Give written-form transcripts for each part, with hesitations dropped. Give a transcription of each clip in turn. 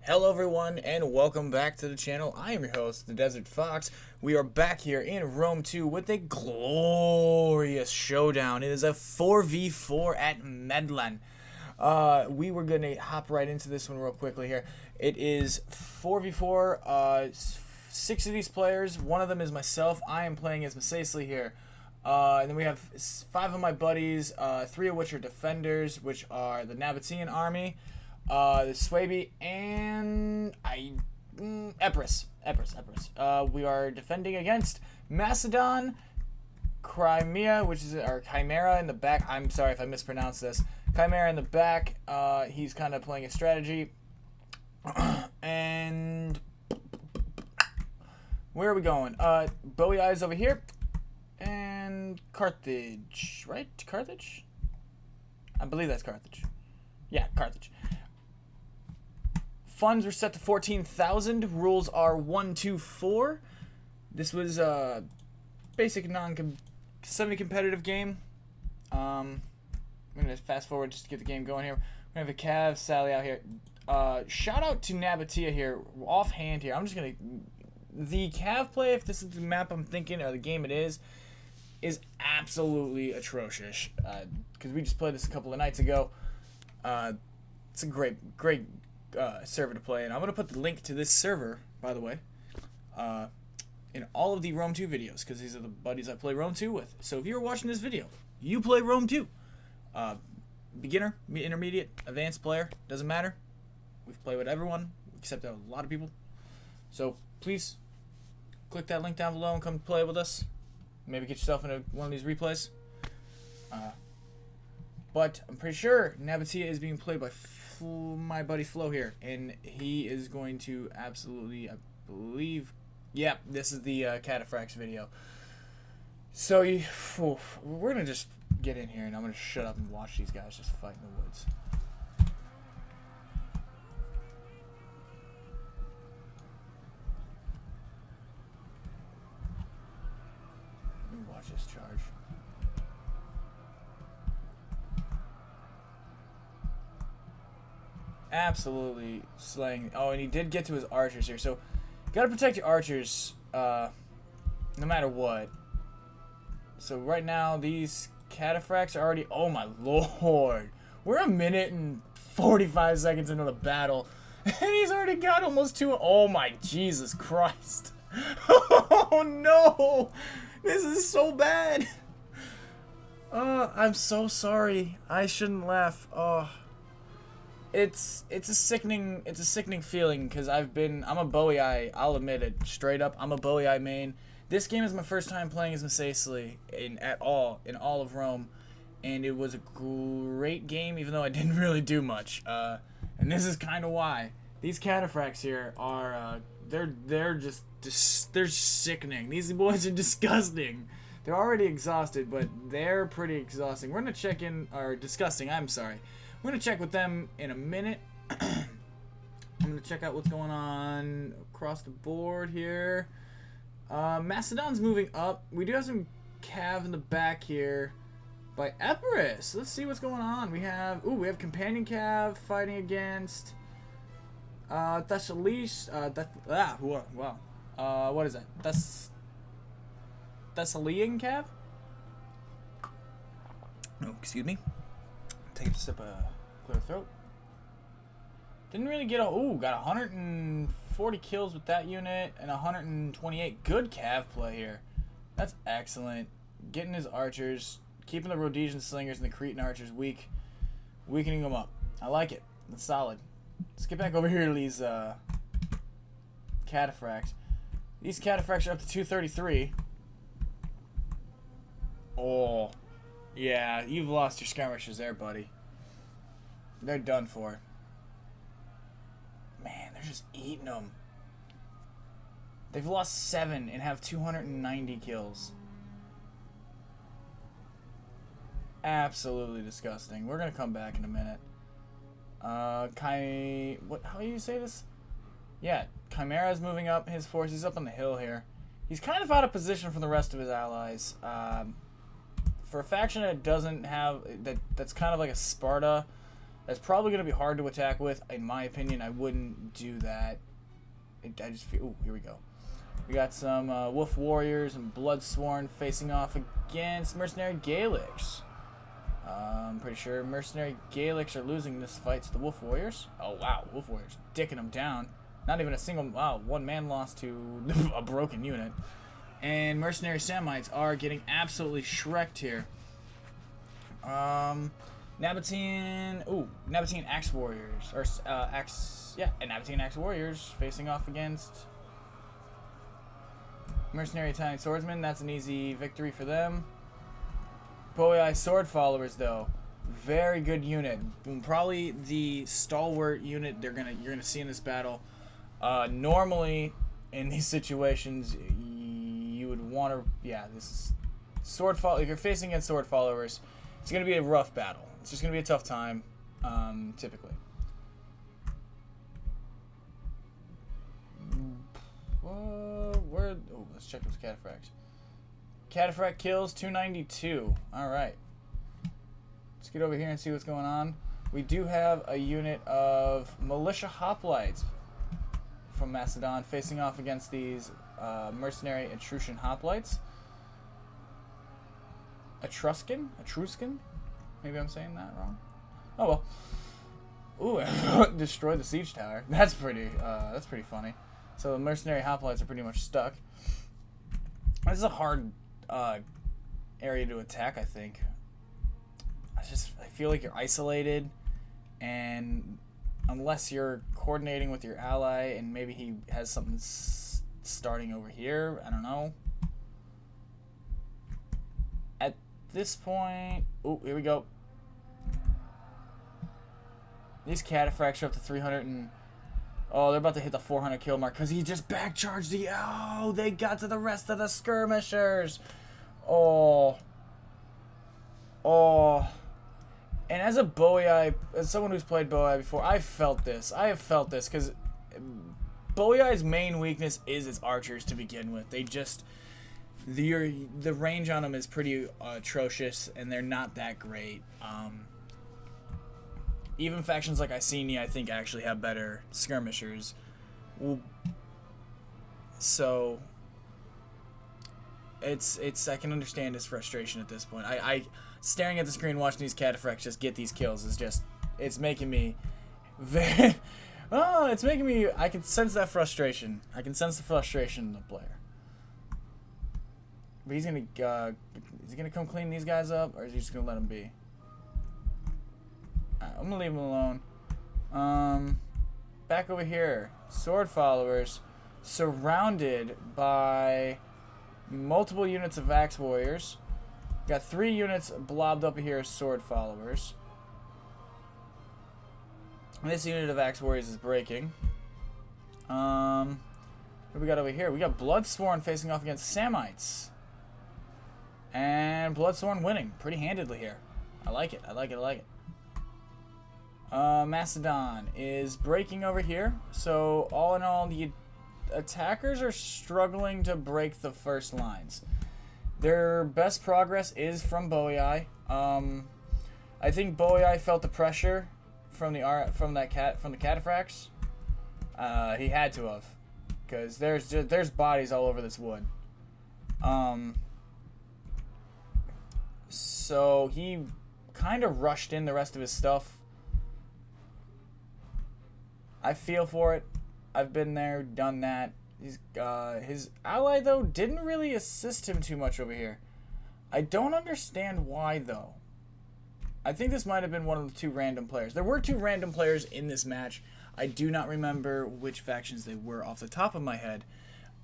Hello everyone and welcome back to the channel. I am your host, the Desert Fox. We are back here in Rome 2 with a glorious showdown. It is a 4v4 at Medhlan. We were going to hop right into this one real quickly here. It is 4v4, 6 of these players. One of them is myself. I am playing as Mayhem here. And then we have 5 of my buddies, 3 of which are defenders, which are the Nabatean army. The Swaby and Epirus. We are defending against Macedon, Crimea, which is our Chimera in the back. I'm sorry if I mispronounced this. Chimera in the back. He's kind of playing a strategy. And where are we going? Bowie Eyes over here, and Carthage, right? Carthage? I believe that's Carthage. Yeah, Carthage. Funds were set to 14,000. Rules are 1, 2, 4. This was a basic semi-competitive game. I'm going to fast forward just to get the game going here. We have a Cav, Sally out here. Shout out to Nabatea here. Offhand here. I'm just going to... The Cav play, if this is the map I'm thinking, or the game it is absolutely atrocious. Because we just played this a couple of nights ago. It's a great server to play, and I'm going to put the link to this server, by the way, in all of the Rome 2 videos, because these are the buddies I play Rome 2 with. So if you're watching this video, you play Rome 2. Beginner, intermediate, advanced player, doesn't matter. We've played with everyone, except a lot of people. So please click that link down below and come play with us. Maybe get yourself into one of these replays. But I'm pretty sure Nabatea is being played by my buddy Flo here, and he is going to absolutely, I believe, yeah, this is the Cataphracts video. So we're gonna just get in here, and I'm gonna shut up and watch these guys just fight in the woods. Let me watch this charge. Absolutely slaying. Oh, and he did get to his archers here, so you gotta protect your archers no matter what. So right now these cataphracts are already, oh my lord, we're a minute and 45 seconds into the battle and he's already got almost 2. Oh my Jesus Christ. Oh no, this is so bad. I'm so sorry. I shouldn't laugh. It's a sickening feeling, because I'm a Bowie Eye. I'll admit it straight up. I'm a Bowie Eye main. This game is my first time playing as Mayhem in all of Rome, and it was a great game, even though I didn't really do much. And this is kind of why these cataphracts here are they're sickening. These boys are disgusting. They're already exhausted, but they're pretty exhausting. We're gonna check in, or disgusting. I'm sorry. We're going to check with them in a minute. I'm going to check out what's going on across the board here. Macedon's moving up. We do have some Cav in the back here by Epirus. Let's see what's going on. We have Companion Cav fighting against Thessalis. What is that? Thessalian Cav? Oh, excuse me. Take a sip of clear throat. Didn't really get got 140 kills with that unit and 128. Good Cav play here. That's excellent. Getting his archers, keeping the Rhodesian slingers and the Cretan archers weak, weakening them up. I like it. That's solid. Let's get back over here to these cataphracts. These cataphracts are up to 233. Oh. Yeah, you've lost your skirmishers there, buddy. They're done for. Man, they're just eating them. They've lost 7 and have 290 kills. Absolutely disgusting. We're gonna come back in a minute. How do you say this? Yeah, Chimera's moving up his force. He's up on the hill here. He's kind of out of position from the rest of his allies. For a faction that doesn't have that's kind of like a Sparta That's probably going to be hard to attack with. In my opinion, I wouldn't do that. I just feel... Ooh, here we go. We got some Wolf Warriors and Bloodsworn facing off against Mercenary Gaelics. I'm pretty sure Mercenary Gaelics are losing this fight to the Wolf Warriors. Oh, wow. Wolf Warriors dicking them down. Not even a single... Wow, one man lost to a broken unit. And Mercenary Samites are getting absolutely shreked here. Nabatean... Ooh, Nabatean Axe Warriors. Or, and Nabatean Axe Warriors facing off against... Mercenary Italian Swordsmen. That's an easy victory for them. Boei Sword Followers, though, very good unit. Probably the stalwart unit you're gonna see in this battle. Normally, in these situations, you would want to. Yeah, this is sword follow. If you're facing against sword followers, it's gonna be a rough battle. It's just gonna be a tough time, typically. Oh, let's check those cataphracts. Cataphract kills 292. Alright. Let's get over here and see what's going on. We do have a unit of militia hoplites from Macedon facing off against these mercenary Etruscan hoplites. Etruscan? Maybe I'm saying that wrong. Oh well. Ooh, destroy the siege tower. That's pretty funny. So the mercenary hoplites are pretty much stuck. This is a hard area to attack, I think. I feel like you're isolated, and unless you're coordinating with your ally and maybe he has something starting over here, I don't know. At this point, oh, here we go. These cataphracts are up to 300 and... Oh, they're about to hit the 400 kill mark because he just backcharged the... Oh, they got to the rest of the skirmishers. Oh. And as a Boei, as someone who's played Boei before, I have felt this because Boei's main weakness is its archers to begin with. They just... The range on them is pretty atrocious, and they're not that great. Even factions like Iceni, I think, actually have better skirmishers. So I can understand his frustration at this point. I staring at the screen watching these cataphracts just get these kills is just, it's making me very I can sense that frustration. I can sense the frustration in the player. But is he gonna come clean these guys up, or is he just gonna let them be? I'm gonna leave him alone. Back over here, sword followers surrounded by multiple units of axe warriors. Got 3 units blobbed up here as sword followers. And this unit of axe warriors is breaking. What do we got over here? We got Bloodsworn facing off against Samites. And Bloodsworn winning pretty handedly here. I like it. Macedon is breaking over here. So all in all, the attackers are struggling to break the first lines. Their best progress is from Boei. I think Boei felt the pressure from the cataphracts. He had to have, because there's bodies all over this wood. So he kind of rushed in the rest of his stuff. I feel for it. I've been there, done that. His ally, though, didn't really assist him too much over here. I don't understand why, though. I think this might have been one of the 2 random players. There were 2 random players in this match. I do not remember which factions they were off the top of my head.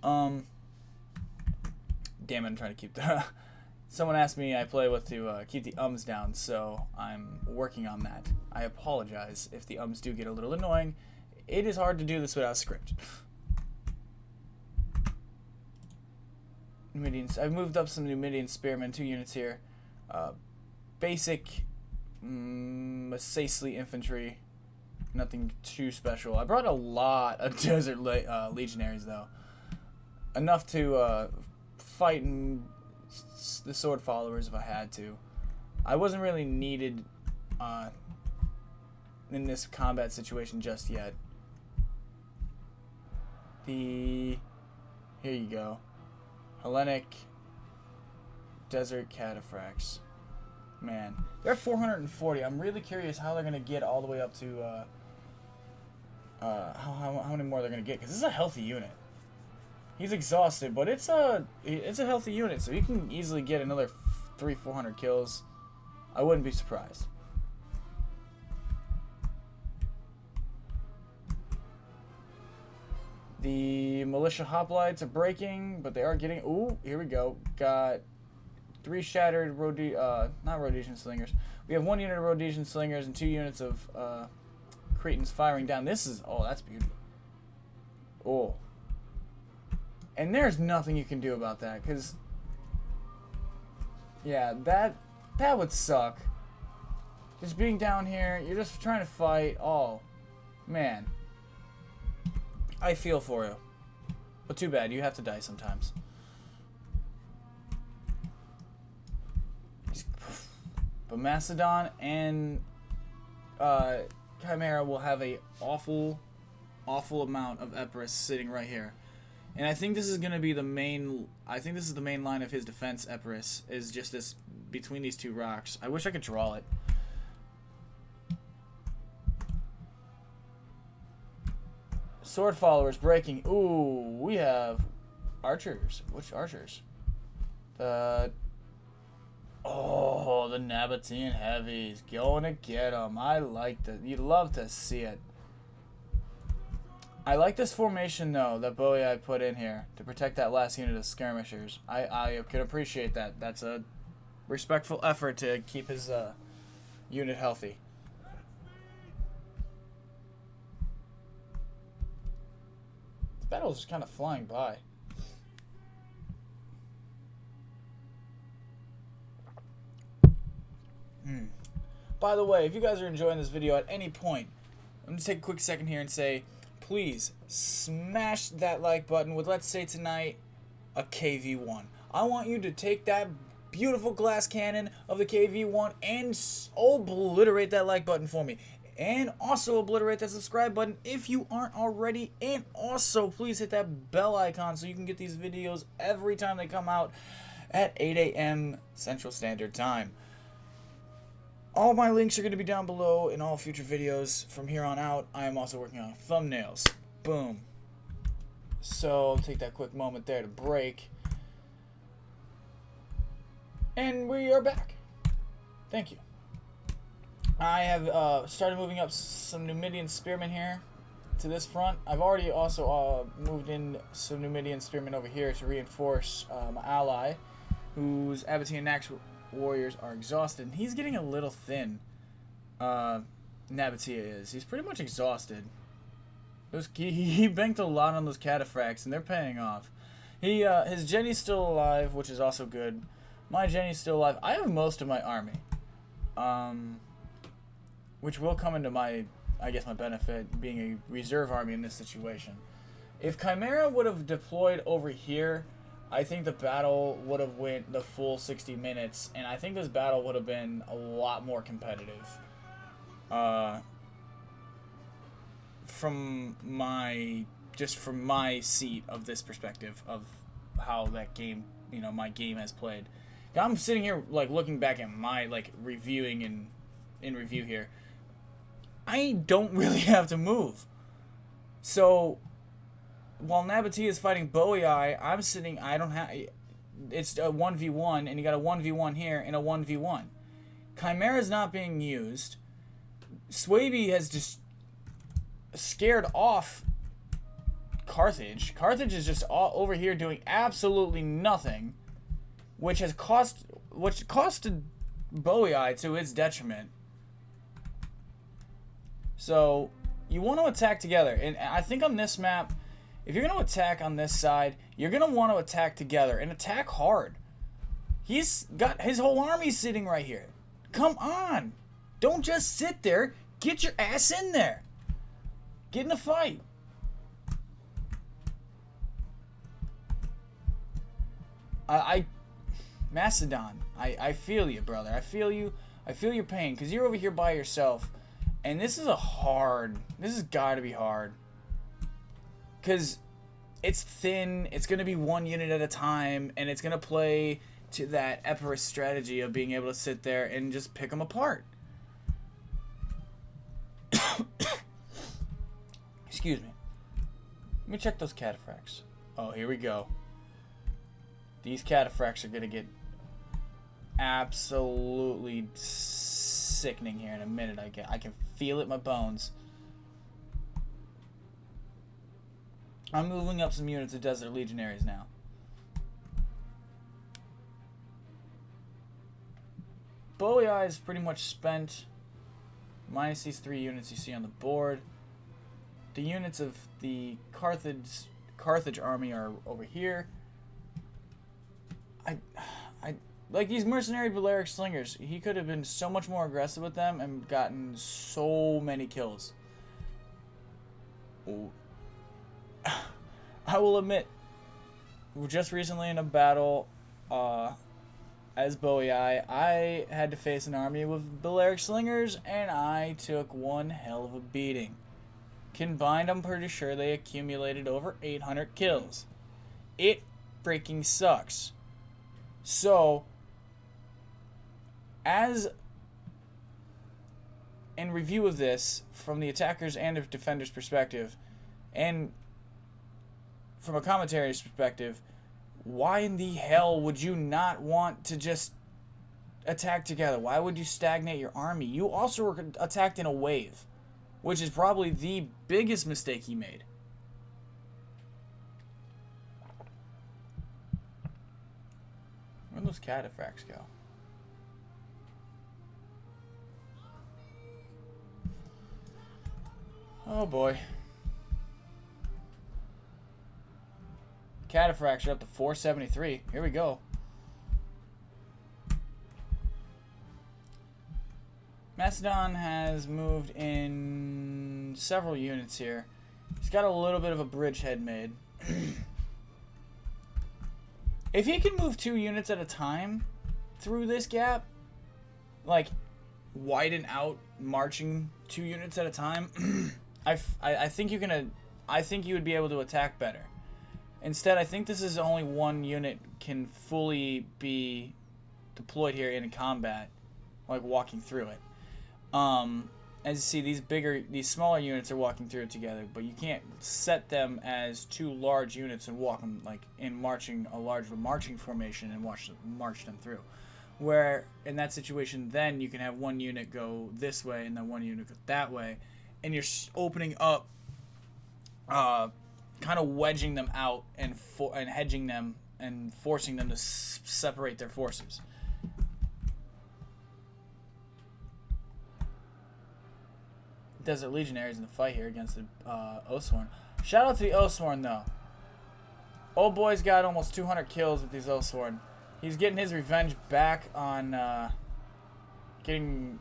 Damn it, I'm trying to keep the... Someone asked me I play with to keep the ums down, so I'm working on that. I apologize if the ums do get a little annoying. It is hard to do this without script. Numidians. I've moved up some Numidian Spearmen, 2 units here. Basic Macesli infantry. Nothing too special. I brought a lot of Desert Legionaries, though. Enough to fight the sword followers if I had to. I wasn't really needed in this combat situation just yet. Here you go. Hellenic Desert Cataphracts. Man, they're 440. I'm really curious how they're gonna get all the way up to how many more they're gonna get, because this is a healthy unit. He's exhausted, but it's a healthy unit, so you can easily get another 300-400 kills. I wouldn't be surprised. The militia hoplites are breaking, but they are getting. Ooh, here we go. Got 3 shattered not Rhodesian slingers. We have 1 unit of Rhodesian slingers and 2 units of Cretans firing down. This is, oh, that's beautiful. Oh, and there's nothing you can do about that, because yeah, that would suck. Just being down here, you're just trying to fight. Oh, man. I feel for you. But too bad, you have to die sometimes. But Macedon and Chimera will have a awful amount of Epirus sitting right here. And I think this is going to be the main... I think this is the main line of his defense, Epirus, is just this between these 2 rocks. I wish I could draw it. Sword followers breaking. Ooh, we have archers. Which archers? Oh, the Nabatean heavies going to get them. I like that. You'd love to see it. I like this formation though that Boei put in here to protect that last unit of skirmishers. I can appreciate that. That's a respectful effort to keep his unit healthy. Battle's just kind of flying by. By the way, if you guys are enjoying this video at any point, I'm going to take a quick second here and say, please smash that like button with, let's say tonight, a KV-1. I want you to take that beautiful glass cannon of the KV-1 and obliterate that like button for me. And also obliterate that subscribe button if you aren't already. And also please hit that bell icon so you can get these videos every time they come out at 8 a.m. Central Standard Time. All my links are going to be down below in all future videos from here on out. I am also working on thumbnails. Boom. So I'll take that quick moment there to break. And we are back. Thank you. I have started moving up some Numidian spearmen here to this front. I've already also moved in some Numidian spearmen over here to reinforce my ally, whose Abbatean Nax warriors are exhausted. And he's getting a little thin. Nabatea is. He's pretty much exhausted. He banked a lot on those cataphracts, and they're paying off. His Jenny's still alive, which is also good. My Jenny's still alive. I have most of my army. Which will come into my, I guess, my benefit, being a reserve army in this situation. If Chimera would have deployed over here, I think the battle would have went the full 60 minutes, and I think this battle would have been a lot more competitive. From my seat of this perspective of how that game, my game has played. I'm sitting here, like, looking back at my, like, reviewing and in review here. I don't really have to move. So, while Nabatea is fighting Boei, I'm sitting, I don't have, it's a 1v1, and you got a 1v1 here and a 1v1. Chimera's not being used. Swaby has just scared off Carthage. Carthage is just all over here doing absolutely nothing, which costed Boei to its detriment. So, you want to attack together. And I think on this map, if you're going to attack on this side, you're going to want to attack together and attack hard. He's got his whole army sitting right here. Come on. Don't just sit there. Get your ass in there. Get in the fight. Macedon, I feel you, brother. I feel you. I feel your pain, because you're over here by yourself. And this is this has got to be hard. Because it's thin, it's going to be one unit at a time, and it's going to play to that Epirus strategy of being able to sit there and just pick them apart. Excuse me. Let me check those cataphracts. Oh, here we go. These cataphracts are going to get absolutely sickening here in a minute. I can feel it in my bones. I'm moving up some units of Desert Legionaries now. Bowie Eye is pretty much spent. Minus these 3 units you see on the board. The units of the Carthage army are over here. I like these mercenary Balearic slingers. He could have been so much more aggressive with them and gotten so many kills. Ooh. I will admit, just recently in a battle as Bowie Eye, I had to face an army with Balearic slingers, and I took one hell of a beating. Combined, I'm pretty sure they accumulated over 800 kills. It freaking sucks. So, as in review of this, from the attackers and the defenders' perspective, and from a commentary's perspective, why in the hell would you not want to just attack together? Why would you stagnate your army? You also were attacked in a wave, which is probably the biggest mistake he made. Where'd those cataphracts go? Oh boy. Cataphracts are up to 473. Here we go. Macedon has moved in several units here. He's got a little bit of a bridgehead made. If he can move 2 units at a time through this gap, like widen out marching 2 units at a time, I think you would be able to attack better. Instead, I think this is only 1 unit can fully be deployed here in combat, like walking through it. As you see, these smaller units are walking through it together, but you can't set them as 2 large units and walk them like in a large marching formation and march them through. Where in that situation, then you can have 1 unit go this way and then 1 unit go that way, and you're opening up, kind of wedging them out and hedging them and forcing them to separate their forces. Desert Legionaries in the fight here against the Oathsworn. Shout out to the Oathsworn though. Old boy's got almost 200 kills with these Oathsworn. He's getting his revenge back on getting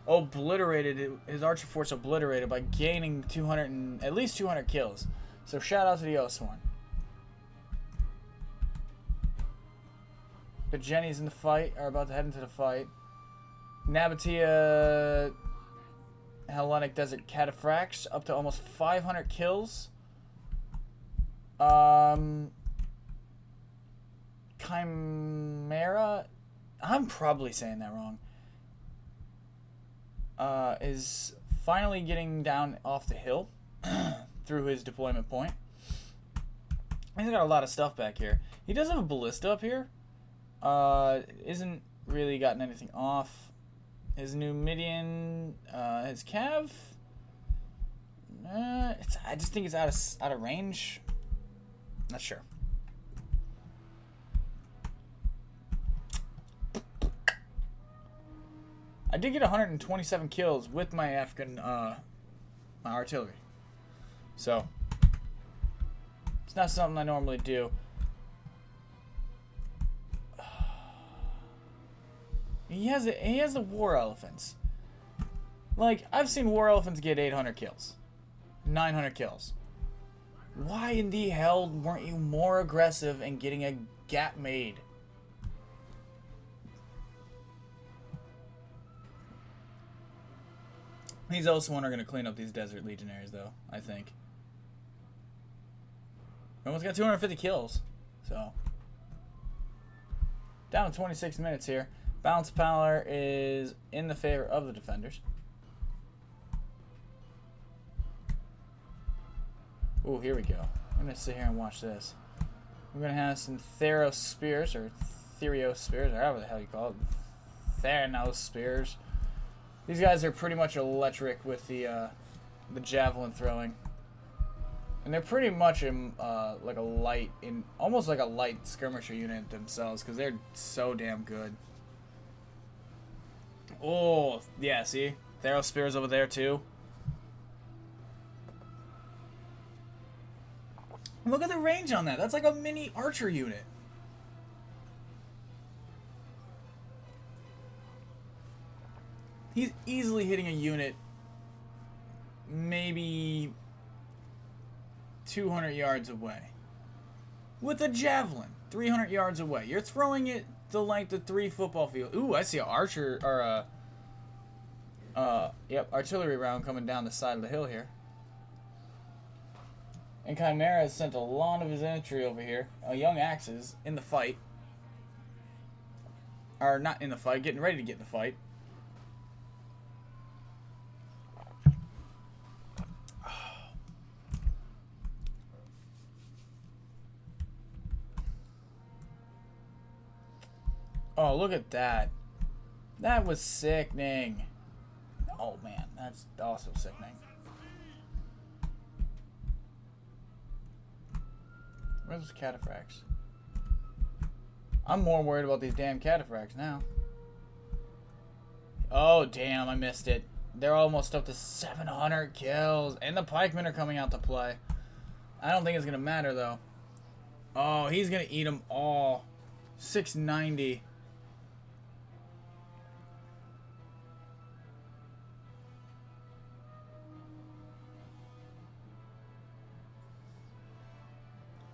obliterated, his archer force obliterated by gaining at least 200 kills. So shout out to the Oathsworn. The Jennies in the fight are about to head into the fight. Nabatea Hellenic Desert Cataphracts up to almost 500 kills. Chimera, I'm probably saying that wrong, is finally getting down off the hill through his deployment point. He's got a lot of stuff back here. He does have a ballista up here. Isn't really gotten anything off. His Numidian, his Cav, I just think it's out of range. Not sure. I did get 127 kills with my African, my artillery. So, it's not something I normally do. He has the war elephants. Like, I've seen war elephants get 800 kills. 900 kills. Why in the hell weren't you more aggressive in getting a gap made? He's also one who are going to clean up these Desert Legionaries, though, I think. Almost got 250 kills. So, down to 26 minutes here. Balance power is in the favor of the defenders. Ooh, here we go. I'm going to sit here and watch this. We're going to have some Theros Spears, or Therios Spears, or however the hell you call it. Theranos Spears. These guys are pretty much electric with the javelin throwing. And they're pretty much in, like a light, almost like a light skirmisher unit themselves, because they're so damn good. Oh, yeah, see? Theros Spears over there, too. Look at the range on that. That's like a mini archer unit. He's easily hitting a unit maybe 200 yards away. With a javelin, 300 yards away. You're throwing it the length of 3 football fields. Ooh, I see an archer, or artillery round coming down the side of the hill here. And Chimera has sent a lot of his infantry over here. Young Axes in the fight. Or not in the fight, getting ready to get in the fight. Oh, look at that. That was sickening. Oh, man. That's also sickening. Where's those cataphracts? I'm more worried about these damn cataphracts now. Oh, damn. I missed it. They're almost up to 700 kills. And the pikemen are coming out to play. I don't think it's going to matter, though. Oh, he's going to eat them all. 690.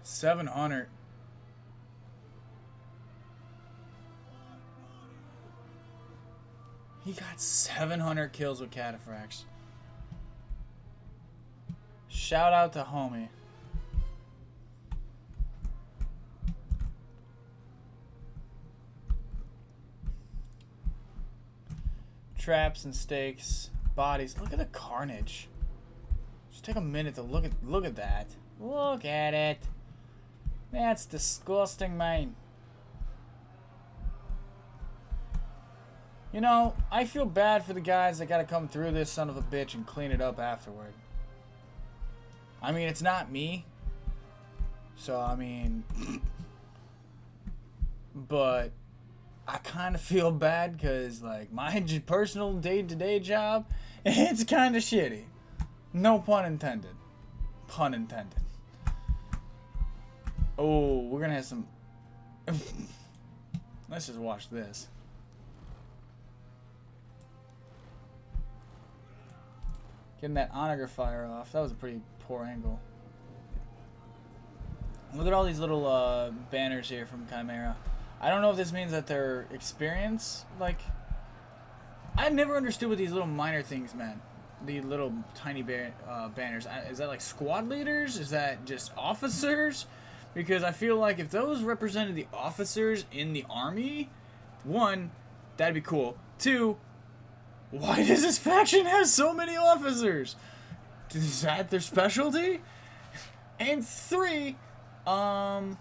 $700. He got 700 kills with cataphracts. Shout out to homie. Traps and stakes, bodies. Look at the carnage. Just take a minute to look at that. Look at it. That's disgusting, man. You know, I feel bad for the guys that gotta come through this son of a bitch and clean it up afterward. I mean, it's not me. So, I mean... but... I kind of feel bad because, like, my personal day-to-day job, it's kind of shitty. No pun intended. Pun intended. Oh, we're going to have some... Let's just watch this. Getting that onager fire off. That was a pretty poor angle. Look at all these little banners here from Chimera. I don't know if this means that they're experienced. Like, I never understood what these little minor things meant. The little tiny banners. Is that like squad leaders? Is that just officers? Because I feel like if those represented the officers in the army, 1, that'd be cool. 2, why does this faction have so many officers? Is that their specialty? And 3, why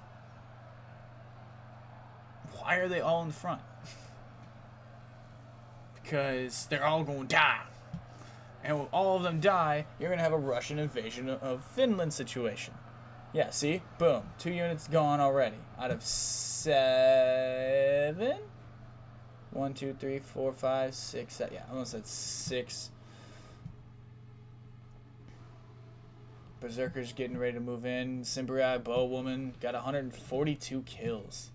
are they all in the front? Because they're all going to die. And when all of them die, you're going to have a Russian invasion of Finland situation. Yeah, see? Boom. 2 units gone already. Out of 7? 1, 2, 3, 4, 5, 6, 7. Yeah, I almost said 6. Berserker's getting ready to move in. Simburai Bowwoman got 142 kills.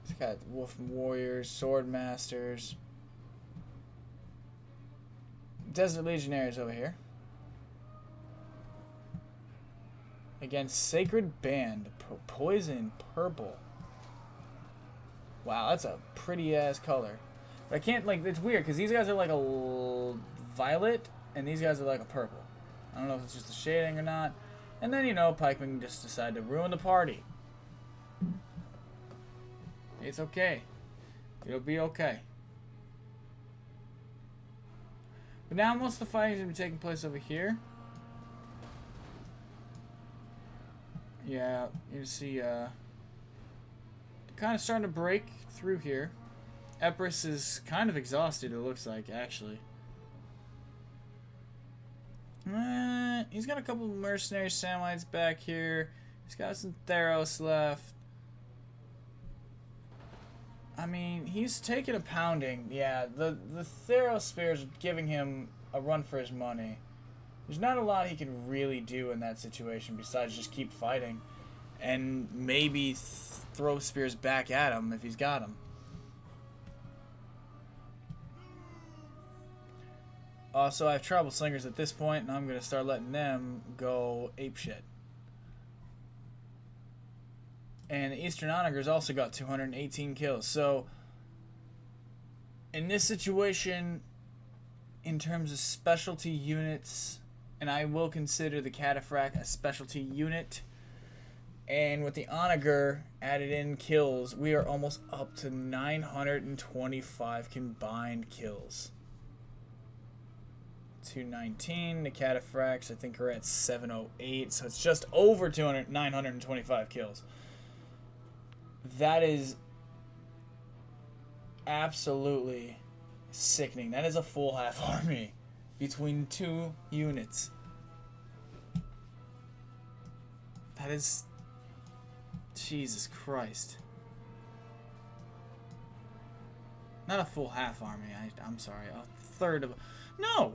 He's got Wolf Warriors, Sword Masters. Desert Legionaries over here. Against Sacred Band. Poison Purple. Wow, that's a pretty ass color. But I can't, like, it's weird because these guys are like a violet and these guys are like a purple. I don't know if it's just the shading or not. And then, you know, pikemen just decide to ruin the party. It's okay. It'll be okay. But now most of the fighting is going to be taking place over here. Yeah, you see, kind of starting to break through here. Epirus is kind of exhausted, it looks like, actually. He's got a couple of mercenary Samnites back here. He's got some Theros left. I mean, he's taking a pounding. Yeah, the Theros spears are giving him a run for his money. There's not a lot he can really do in that situation besides just keep fighting. And maybe throw spears back at him if he's got them. Also, I have tribal slingers at this point, and I'm going to start letting them go apeshit. And the Eastern Onagers also got 218 kills. So, in this situation, in terms of specialty units, and I will consider the Cataphract a specialty unit, and with the Onager added in kills, we are almost up to 925 combined kills. 219. The Cataphracts, I think, are at 708, so it's just over 925 kills. That is absolutely sickening. That is a full half army between two units. That is... Jesus Christ. Not a full half army. I'm sorry. A third of... No.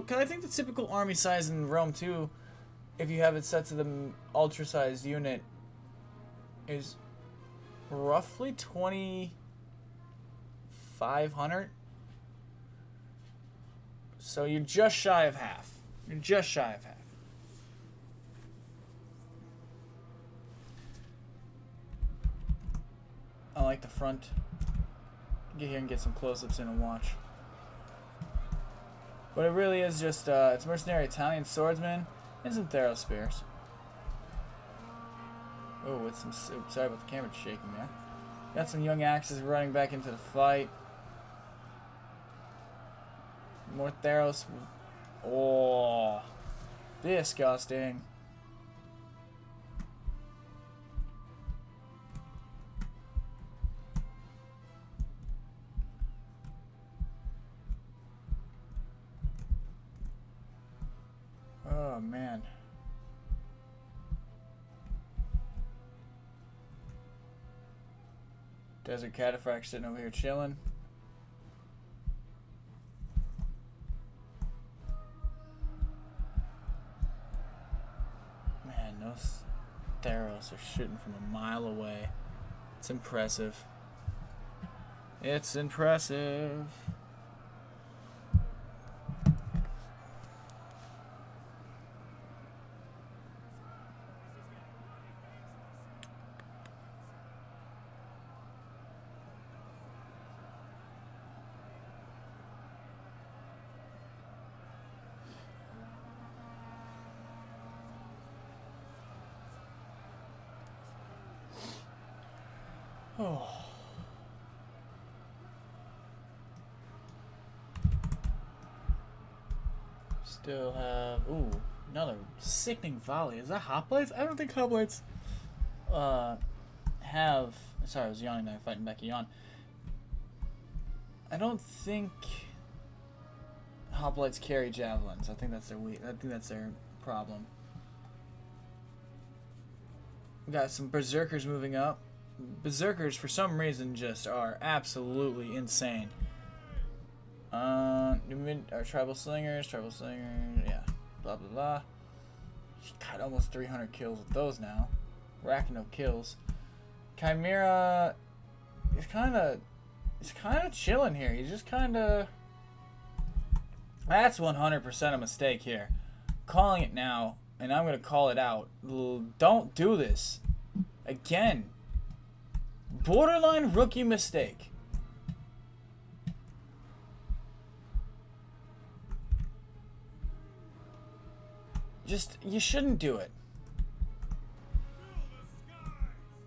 Because I think the typical army size in Rome, too, if you have it set to the ultra-sized unit, is roughly 2,500. So you're just shy of half. You're just shy of half. I like the front. Get here and get some close-ups in and watch. But it really is just, it's mercenary Italian swordsmen and some Theros spears. Oh, with some, sorry about the camera shaking there. Got some young axes running back into the fight. More Theros. Oh, disgusting. Oh, man. Desert Cataphract sitting over here chilling. Man, those Theros are shooting from a mile away. It's impressive. It's impressive. Oh. Still have... Ooh, another sickening volley. Is that hoplites? I don't think hoplites have... Sorry, I was yawning there, fighting back a yawn. I don't think hoplites carry javelins. I think that's their problem. We got some berserkers moving up. Berserkers, for some reason, just are absolutely insane. Tribal slingers, yeah, blah blah blah. She's got almost 300 kills with those now, racking up kills. Chimera is kind of chilling here. He's just kind of. That's 100% a mistake here. Calling it now, and I'm gonna call it out. Don't do this again. Borderline rookie mistake. Just, you shouldn't do it.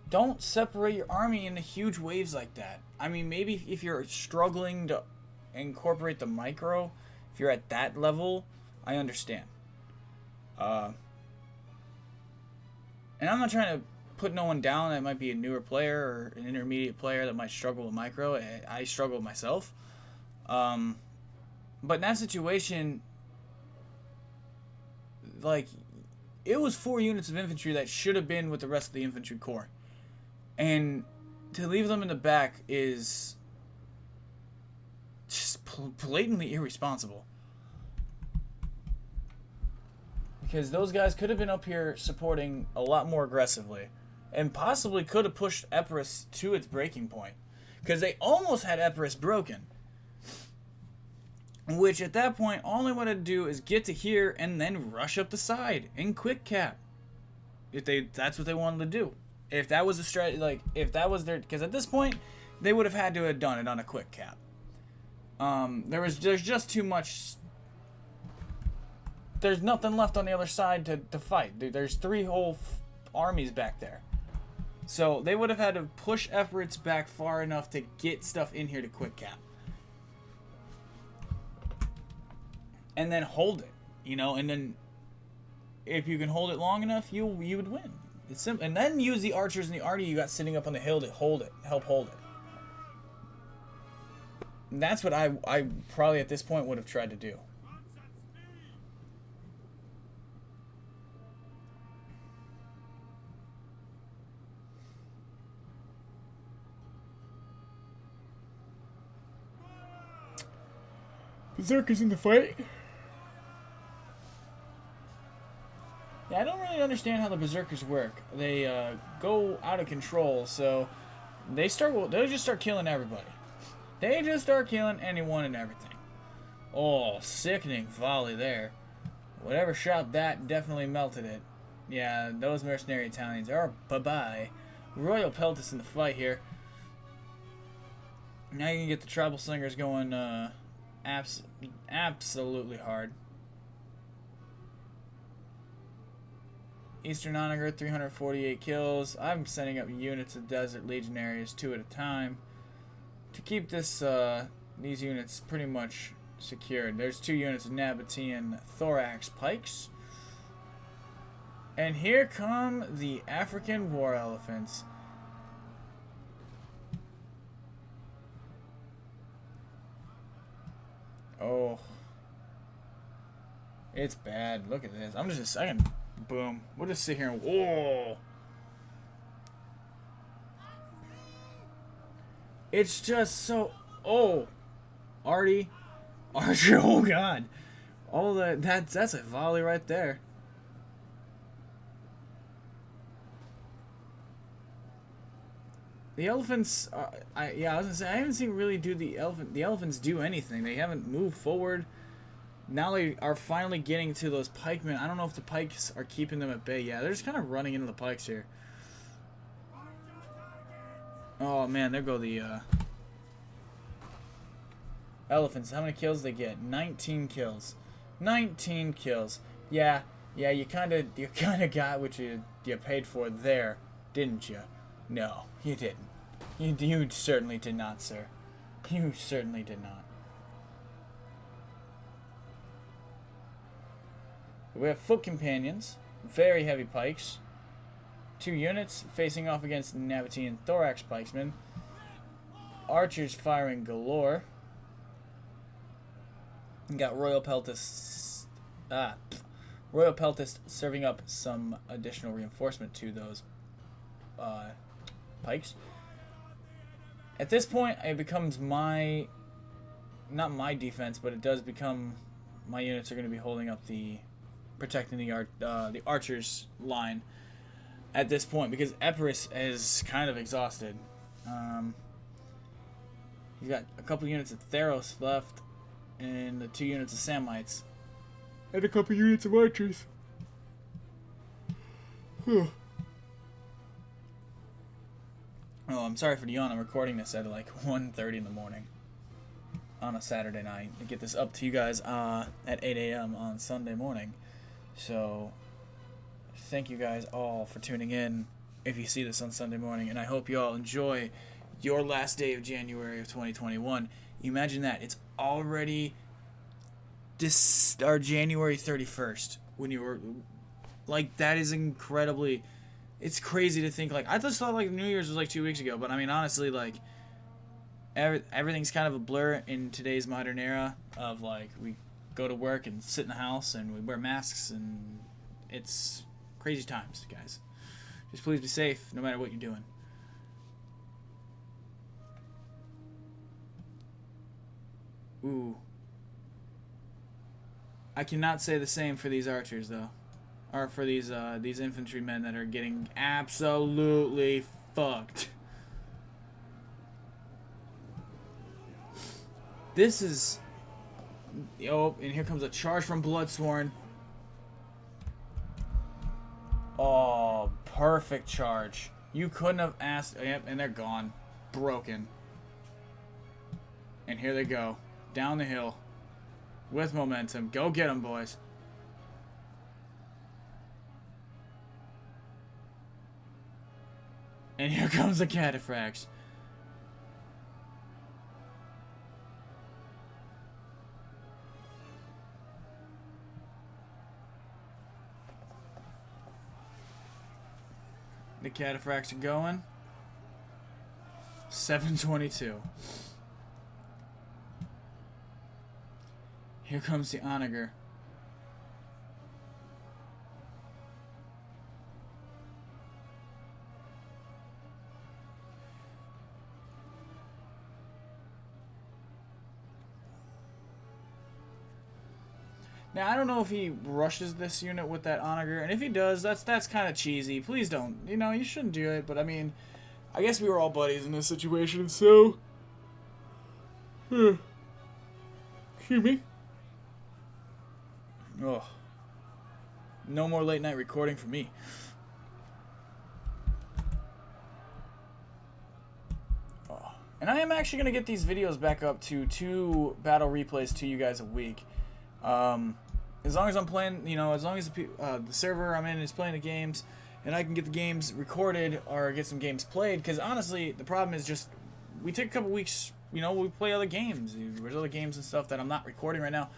Don't separate your army into huge waves like that. I mean, maybe if you're struggling to incorporate the micro, if you're at that level, I understand. And I'm not trying to put no one down that might be a newer player or an intermediate player that might struggle with micro. I struggle myself. But in that situation, like, it was 4 units of infantry that should have been with the rest of the infantry corps. And to leave them in the back is just blatantly irresponsible. Because those guys could have been up here supporting a lot more aggressively. And possibly could have pushed Epirus to its breaking point. Because they almost had Epirus broken. Which at that point, all they wanted to do is get to here and then rush up the side and quick cap. That's what they wanted to do. If that was a strategy, like, if that was their, because at this point, they would have had to have done it on a quick cap. There's just too much. There's nothing left on the other side to fight. There's 3 whole armies back there. So they would have had to push efforts back far enough to get stuff in here to quick cap. And then hold it, you know, and then if you can hold it long enough, you would win. It's simple. And then use the archers and the arty you got sitting up on the hill to hold it, help hold it. And that's what I probably at this point would have tried to do. Berserkers in the fight. Yeah, I don't really understand how the Berserkers work. They go out of control, so they'll just start killing everybody. They just start killing anyone and everything. Oh, sickening volley there. Whatever shot that definitely melted it. Yeah, those mercenary Italians are bye-bye. Royal Peltis in the fight here. Now you can get the tribal slingers going absolutely hard. Eastern Onager, 348 kills. I'm sending up units of Desert Legionaries 2 at a time to keep this these units pretty much secured. There's 2 units of Nabatean Thorax Pikes. And here come the African War Elephants. Oh. It's bad. Look at this. I'm just a second. Boom. We'll just sit here and whoa. It's just so Artie. Archer, oh god. All that's a volley right there. The elephants I was gonna say I haven't seen really do the elephants do anything. They haven't moved forward. Now they are finally getting to those pikemen. I don't know if the pikes are keeping them at bay. Yeah, they're just kind of running into the pikes here. Oh man, there go the elephants. How many kills they get? 19 kills. 19 kills. Yeah, you kind of got what you paid for there, didn't you? No, you didn't. You certainly did not, sir. You certainly did not. We have foot companions, very heavy pikes. 2 units facing off against Nabatean Thorax Pikesmen. Archers firing galore. We got Royal Peltis. Royal Peltis serving up some additional reinforcement to those pikes. At this point, it becomes not my defense, but it does become my units are going to be holding up protecting the archers line at this point because Epirus is kind of exhausted. He's got a couple units of Theros left and the 2 units of Samites and a couple units of archers. Oh, I'm sorry for the yawn. I'm recording this at like 1:30 in the morning on a Saturday night to get this up to you guys at 8 a.m. on Sunday morning. So, thank you guys all for tuning in if you see this on Sunday morning, and I hope you all enjoy your last day of January of 2021. Imagine that. It's already January 31st when you were... Like, that is incredibly... It's crazy to think, like... I just thought, like, New Year's was, like, 2 weeks ago, but, I mean, honestly, like... Everything's kind of a blur in today's modern era of, like, we go to work and sit in the house and we wear masks, and it's crazy times, guys. Just please be safe no matter what you're doing. Ooh. I cannot say the same for these archers, though. Or for these infantrymen that are getting absolutely fucked. This is... Oh, and here comes a charge from Bloodsworn. Oh, perfect charge. You couldn't have asked... Yep, and they're gone. Broken. And here they go. Down the hill. With momentum. Go get them, boys. And here comes the cataphracts. The cataphracts are going. 722. Here comes the onager. Now, I don't know if he rushes this unit with that onager, and if he does, that's kind of cheesy. Please don't. You know, you shouldn't do it, but I mean, I guess we were all buddies in this situation, so... Excuse me. Oh. No more late night recording for me. Oh. And I am actually going to get these videos back up to 2 battle replays to you guys a week. As long as I'm playing, you know, as long as the server I'm in is playing the games, and I can get the games recorded or get some games played, because honestly, the problem is just, we take a couple weeks, you know, we play other games. There's other games and stuff that I'm not recording right now,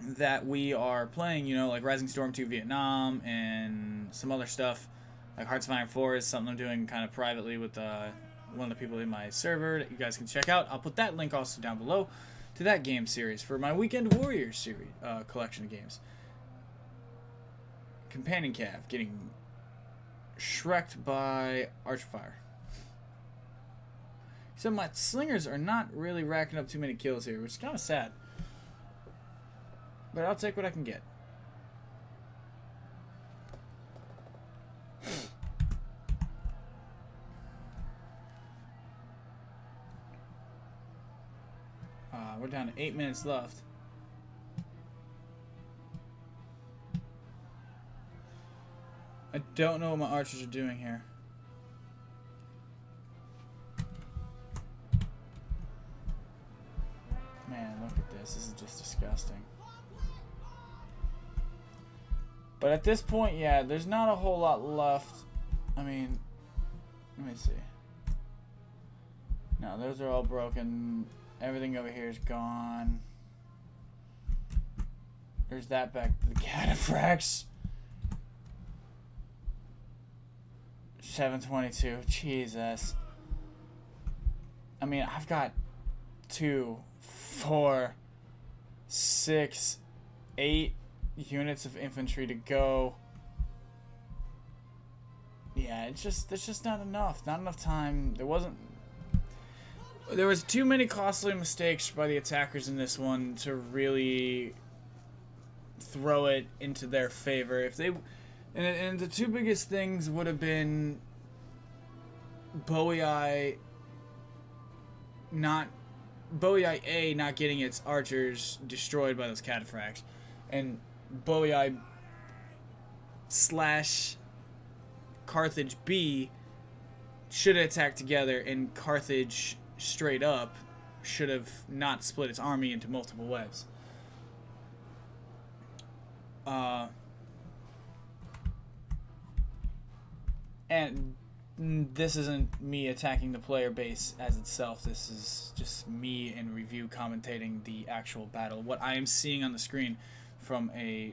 that we are playing, you know, like Rising Storm 2 Vietnam, and some other stuff, like Hearts of Iron 4 is something I'm doing kind of privately with one of the people in my server that you guys can check out. I'll put that link also down below to that game series for my Weekend Warriors series collection of games. Companion Cav getting shreked by Archfire. So my slingers are not really racking up too many kills here, which is kind of sad. But I'll take what I can get. We're down to 8 minutes left. I don't know what my archers are doing here. Man, look at this. This is just disgusting. But at this point, yeah, there's not a whole lot left. I mean, let me see. No, those are all broken. Everything over here is gone. There's that back to the cataphracts. 722. Jesus. I mean, I've got 2, 4, 6, 8 units of infantry to go. Yeah, it's just not enough. Not enough time. There was too many costly mistakes by the attackers in this one to really throw it into their favor. If they, and the 2 biggest things would have been Bowie A not getting its archers destroyed by those cataphracts, and Bowie / Carthage B should have attacked together, and Carthage straight up should have not split its army into multiple waves. And this isn't me attacking the player base as itself. This is just me in review commentating the actual battle. What I am seeing on the screen from a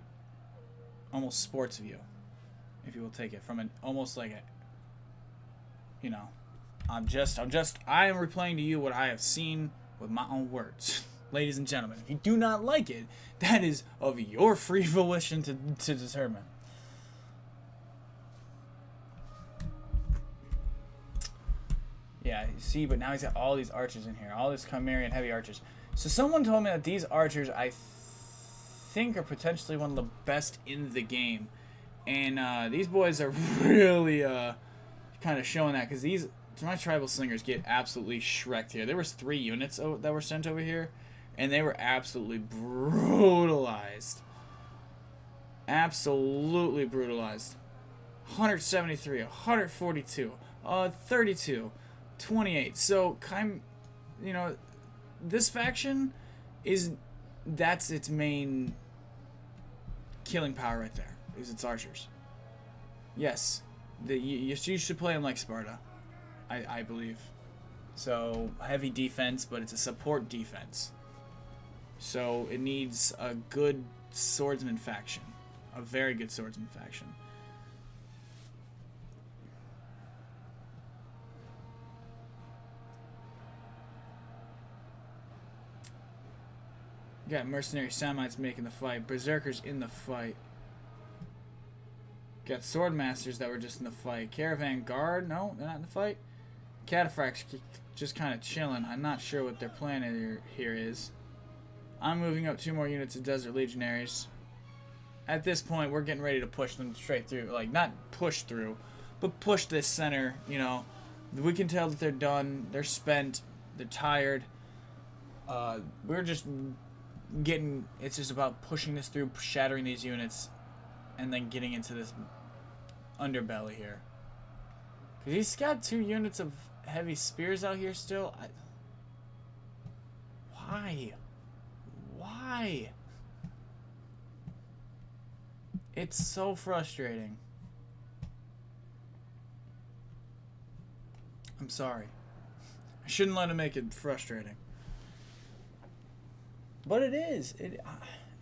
almost sports view, if you will take it, from an almost like a, you know, I am replaying to you what I have seen with my own words. Ladies and gentlemen, if you do not like it, that is of your free volition to determine. Yeah, you see, but now he's got all these archers in here. All these Chimerian heavy archers. So someone told me that these archers, I think, are potentially one of the best in the game. And these boys are really kind of showing that. Because my tribal slingers get absolutely shreked here. There was 3 units that were sent over here. And they were absolutely brutalized. Absolutely brutalized. 173, 142, 32. 28. So, you know, this faction that's its main killing power right there, is its archers. Yes, you should play them like Sparta, I believe. So, heavy defense, but it's a support defense. So, it needs a good swordsman faction. A very good swordsman faction. Got mercenary Samites making the fight. Berserkers in the fight. Got sword masters that were just in the fight. Caravan guard, no, they're not in the fight. Cataphracts just kind of chilling. I'm not sure what their plan here is. I'm moving up 2 more units of desert legionaries. At this point, we're getting ready to push them straight through. Like, not push through, but push this center, you know. We can tell that they're done. They're spent. They're tired. We're just it's just about pushing this through, shattering these units, and then getting into this underbelly here. Because he's got 2 units of heavy spears out here still. Why? Why? It's so frustrating. I'm sorry. I shouldn't let him make it frustrating. But it is. It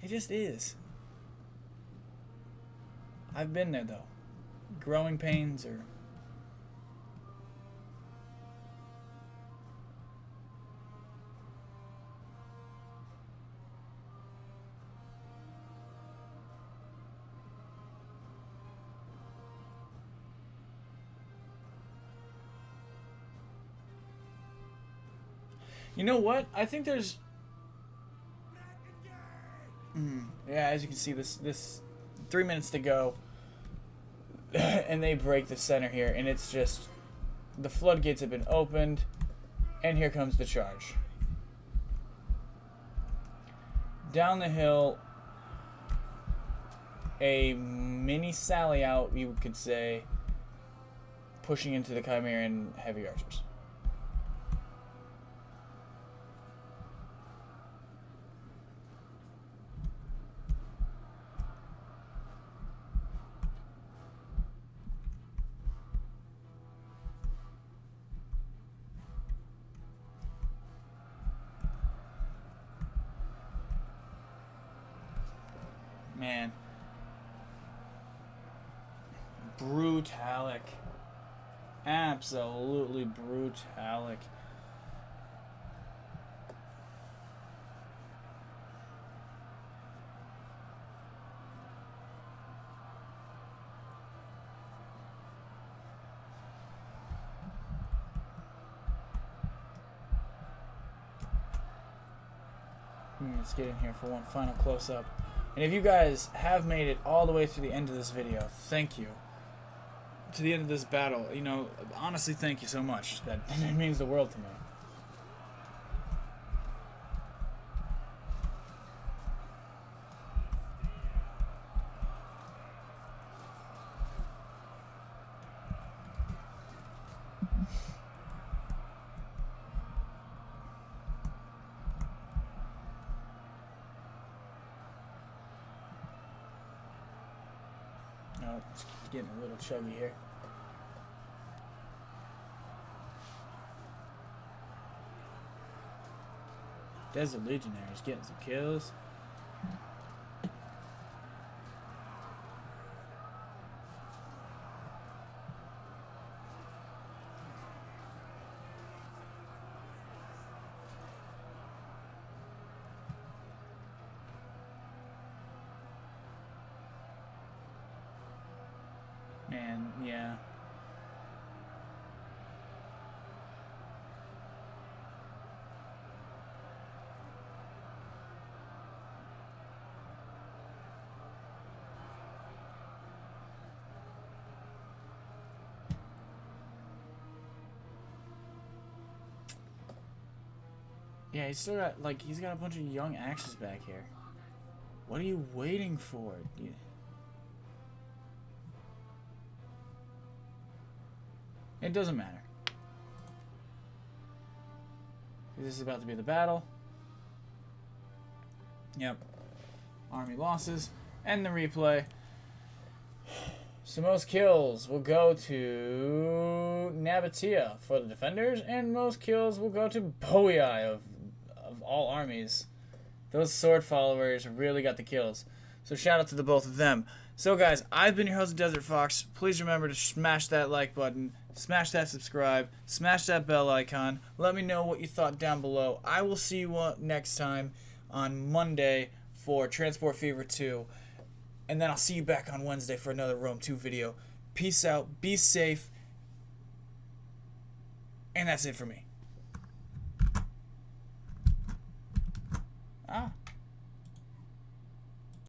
just is. I've been there, though. Growing pains or... You know what? I think there's... Yeah, as you can see, this 3 minutes to go, and they break the center here, and it's just the floodgates have been opened, and here comes the charge. Down the hill, a mini sally out, you could say, pushing into the Chimerian heavy archers. Man. Brutalic. Absolutely brutalic. Let's get in here for one final close-up. And if you guys have made it all the way to the end of this video, thank you. To the end of this battle, you know, honestly, thank you so much. That it means the world to me. Oh, it's getting a little chuggy here. Desert Legionnaires getting some kills. Man, yeah. Yeah, he's still got, like, he's got a bunch of young axes back here. What are you waiting for? It doesn't matter. This is about to be the battle. Yep. Army losses. And the replay. So most kills will go to Nabatea for the defenders, and most kills will go to Bowie of all armies. Those sword followers really got the kills. So shout out to the both of them. So guys, I've been your host, Desert Fox. Please remember to smash that like button, smash that subscribe, smash that bell icon. Let me know what you thought down below. I will see you next time on Monday for Transport Fever 2. And then I'll see you back on Wednesday for another Rome 2 video. Peace out, be safe, and that's it for me. Ah.